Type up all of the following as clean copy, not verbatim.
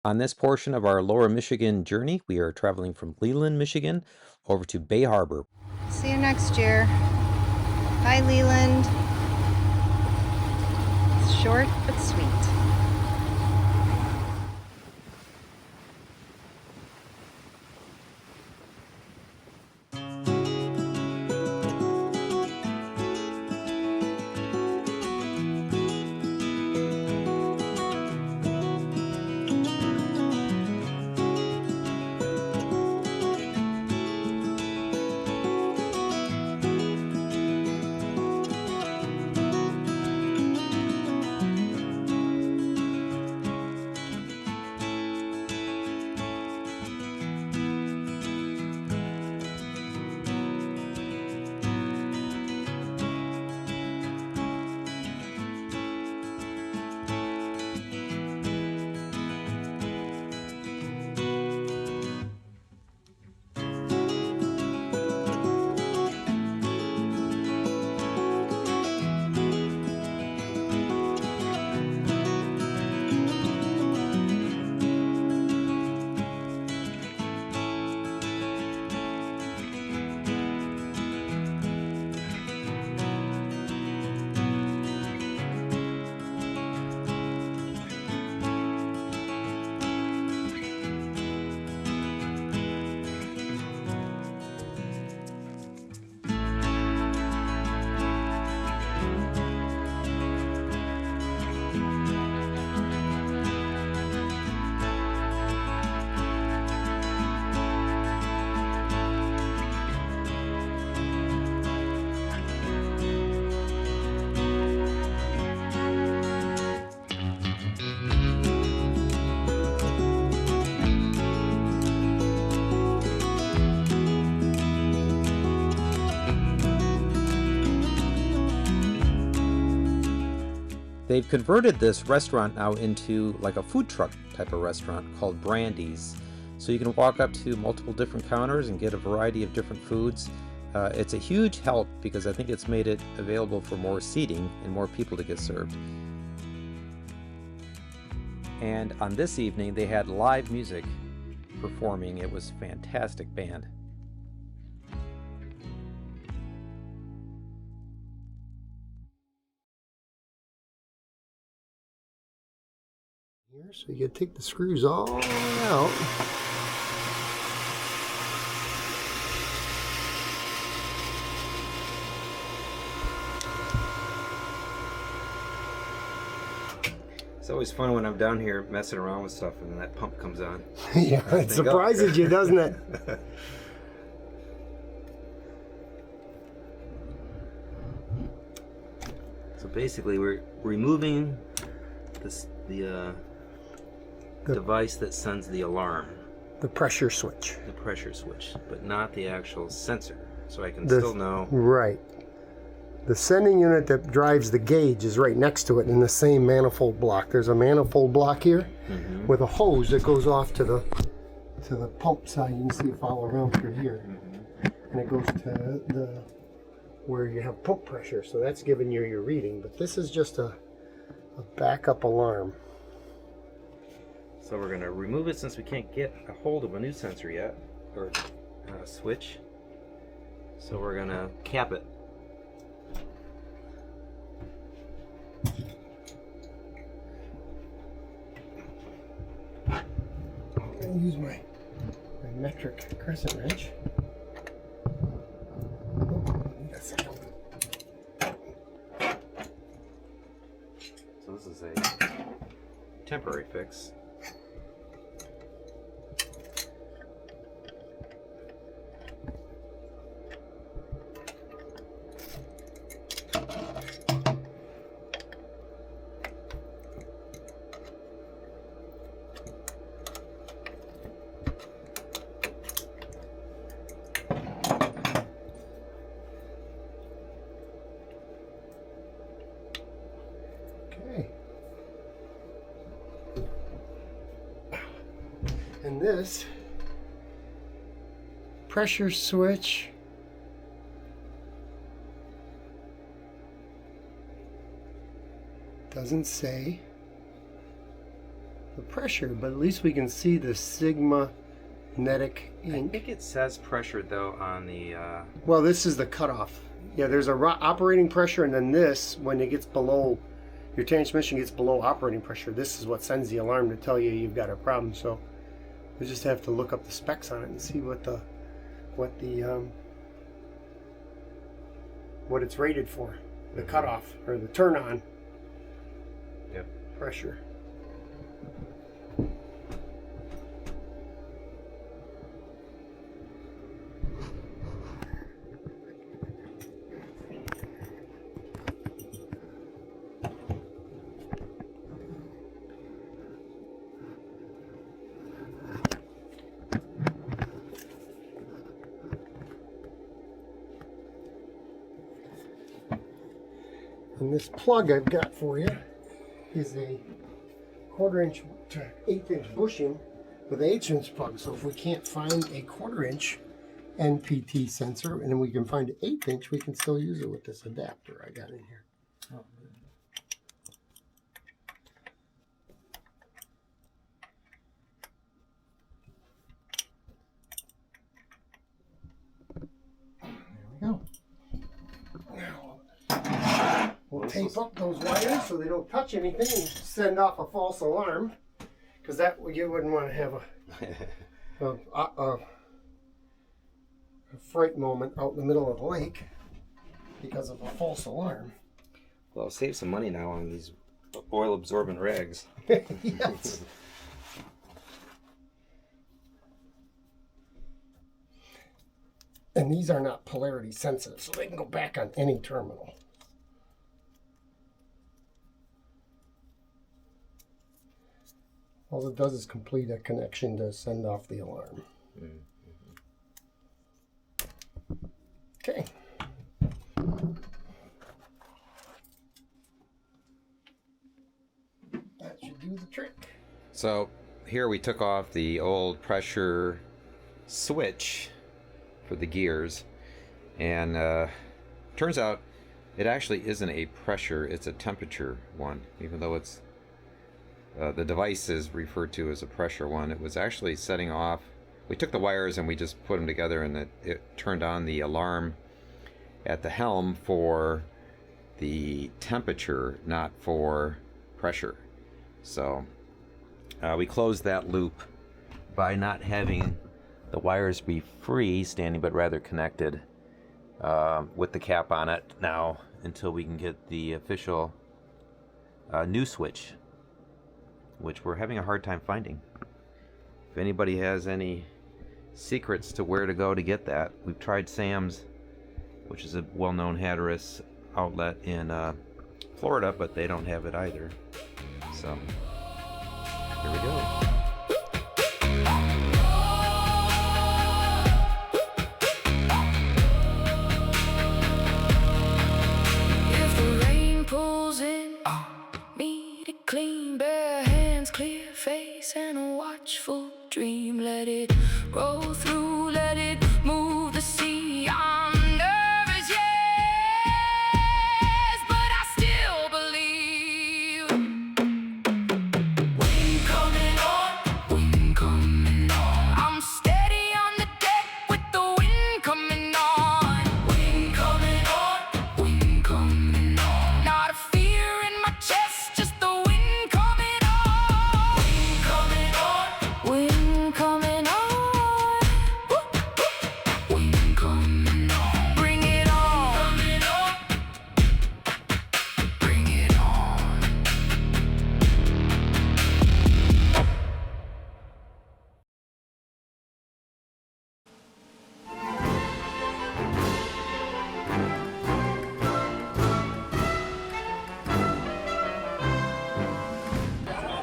On this portion of our Lower Michigan journey, we are traveling from Leland, Michigan, over to Bay Harbor. See you next year. Bye, Leland. Short but sweet. They've converted this restaurant now into like a food truck type of restaurant called Brandy's. So you can walk up to multiple different counters and get a variety of different foods. It's a huge help because I think it's made it available for more seating and more people to get served. And on this evening, they had live music performing. It was a fantastic band. Here, so you gotta take the screws all out. It's always fun when I'm down here messing around with stuff and then that pump comes on. Yeah, it surprises you, doesn't it? So basically we're removing the device that sends the alarm. The pressure switch. The pressure switch, but not the actual sensor. So I can still know. Right. The sending unit that drives the gauge is right next to it in the same manifold block. There's a manifold block here with a hose that goes off to the pump side. You can see it follow around through here. And it goes to the where you have pump pressure. So that's giving you your reading. But this is just a backup alarm. So we're going to remove it since we can't get a hold of a new sensor yet, or switch. So we're going to cap it. I'm going to use my metric crescent wrench. So this is a temporary fix. And this pressure switch doesn't say. the pressure, but at least we can see the sigma netic I ink. think it says pressure though on the. Well, this is the cutoff. Yeah, there's a operating pressure, and then this, when it gets below, your transmission gets below operating pressure, this is what sends the alarm to tell you you've got a problem. So we just have to look up the specs on it and see what it's rated for, the cutoff or the turn on. Yep. Pressure. And this plug I've got for you is a 1/4 inch to 1/8 inch bushing with an 1/8 inch plug. So if we can't find a 1/4 inch NPT sensor and then we can find an 1/8 inch, we can still use it with this adapter I got in here. Oh, There we go. We'll tape up those wires so they don't touch anything and send off a false alarm, because that you wouldn't want to have a fright moment out in the middle of the lake because of a false alarm. Well, save some money now on these oil absorbent rags. Yes. And these are not polarity sensitive, so they can go back on any terminal. All it does is complete a connection to send off the alarm. Okay. That should do the trick. So here we took off the old pressure switch for the gears, and turns out it actually isn't a pressure, it's a temperature one, even though it's the device is referred to as a pressure one. It was actually setting off. We took the wires and we just put them together, and it turned on the alarm at the helm for the temperature, not for pressure. So we closed that loop by not having the wires be freestanding, but rather connected with the cap on it now until we can get the official new switch, which we're having a hard time finding. If anybody has any secrets to where to go to get that, we've tried Sam's, which is a well-known Hatteras outlet in Florida, but they don't have it either. So here we go. If the rain pulls in, meet it clean, bare hands, clear face, and a watchful dream. Let it roll through, let it move the sea. I'm nervous, yes, but I still believe. Wind coming on, wind coming on. I'm steady on the deck with the wind coming on. Wind coming on, wind coming on. Not a fear in my chest, just the wind coming on. Wind coming on, wind coming on. Woo, woo. Wind coming on. Bring it on. Coming on. Bring it on.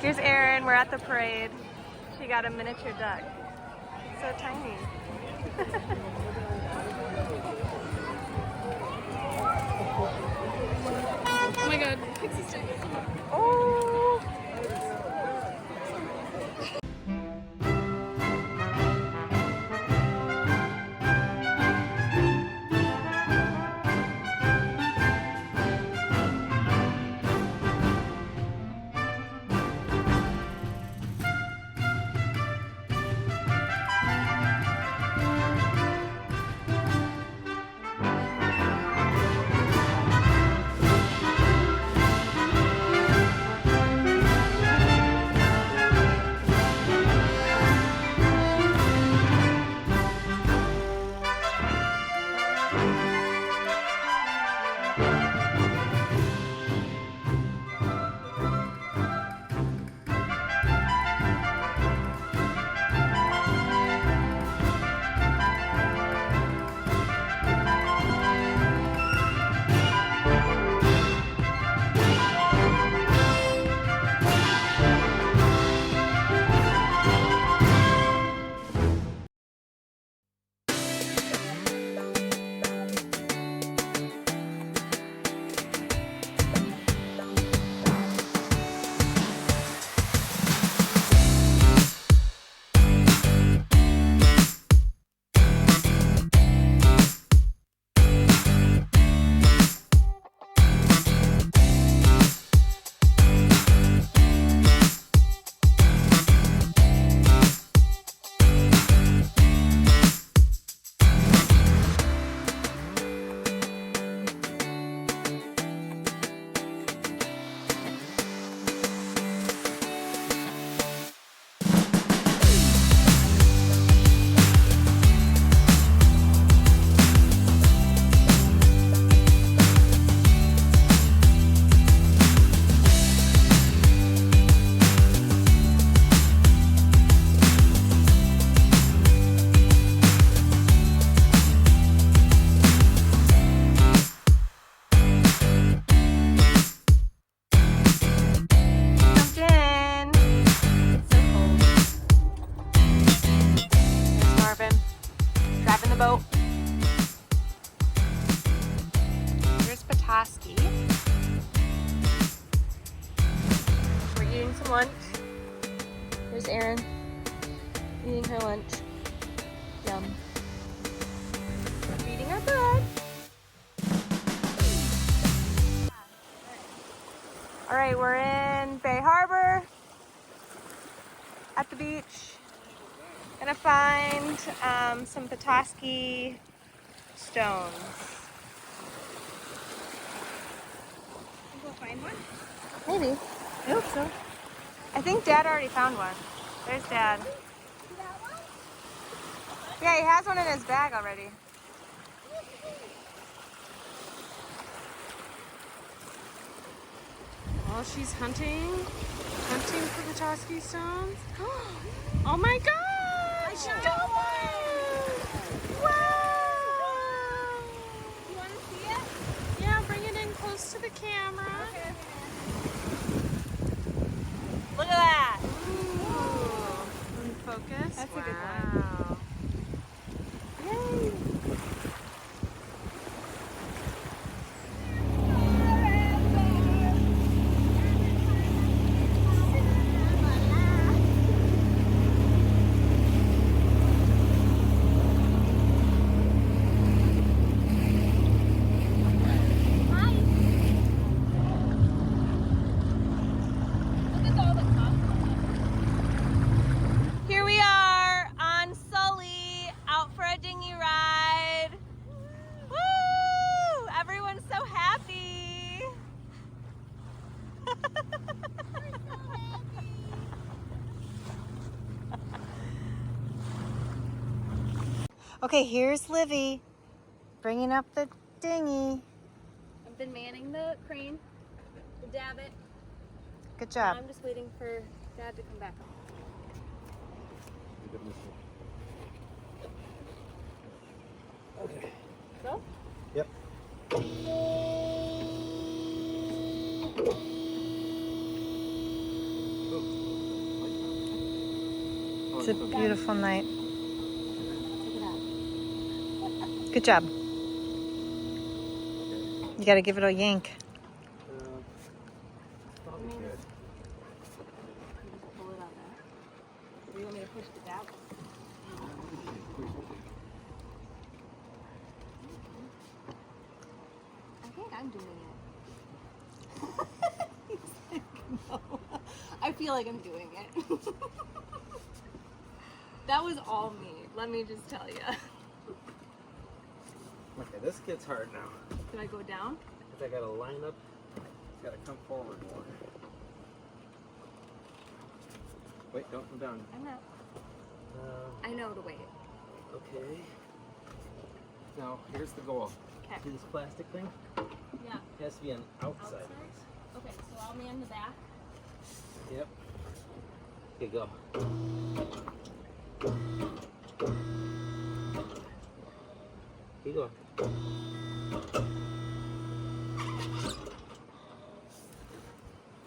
Here's Erin. We're at the parade. She got a miniature duck. So tiny. Oh my god, pixie stick. Oh! boat. Here's Petoskey. We're eating some lunch. Here's Erin eating her lunch. Yum. We're eating our bread. All right, we're in Bay Harbor at the beach. Gonna find some Petoskey stones. We'll find one. Maybe. I hope so. I think Dad already found one. There's Dad. Yeah, he has one in his bag already. While she's hunting for Petoskey stones. Oh my gosh! I got one! Wow! You want to see it? Yeah, bring it in close to the camera. Okay. Look at that! Ooh. In focus. That's a good one. Yay! Here we are on Sully, out for a dinghy ride. Woo! Everyone's so happy. Okay, here's Livy bringing up the dinghy. I've been manning the crane, the davit. Good job. I'm just waiting for Dad to come back. Okay. Go? Yep. It's a beautiful night. Check it out. Good job. You gotta give it a yank. Probably good. Just pull it on there. Or you want me to push the davit? I think I'm doing it. He's like, no. I feel like I'm doing it. That was all me, let me just tell you. Okay, this gets hard now. Can I go down? Because I gotta line up. It's gotta come forward more. Wait, don't come down. I'm not. I know to wait. Okay. Now, here's the goal. Okay. See this plastic thing? Yeah. has to be on the outside. Okay, so I'll man the back. Yep. Okay, go. Keep going.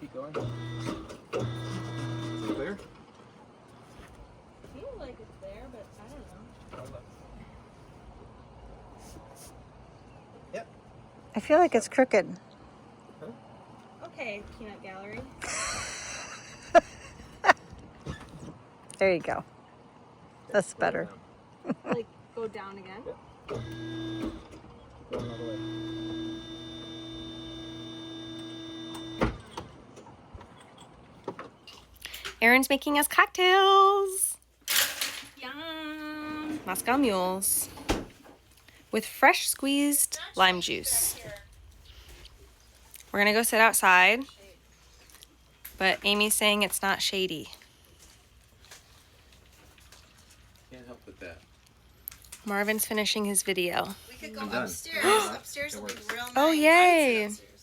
Keep going. Is it clear? I feel like it's there, but I don't know. Yep. I feel like it's crooked. Okay, peanut gallery. There you go. That's better. Like, go down again. Going all the way. Erin's making us cocktails. Yum. Moscow Mules. With fresh squeezed lime juice. We're gonna go sit outside. But Amy's saying it's not shady. Can't help with that. Marvin's finishing his video. We could go I'm done. upstairs. Upstairs will be real nice. Oh, yay. Upstairs.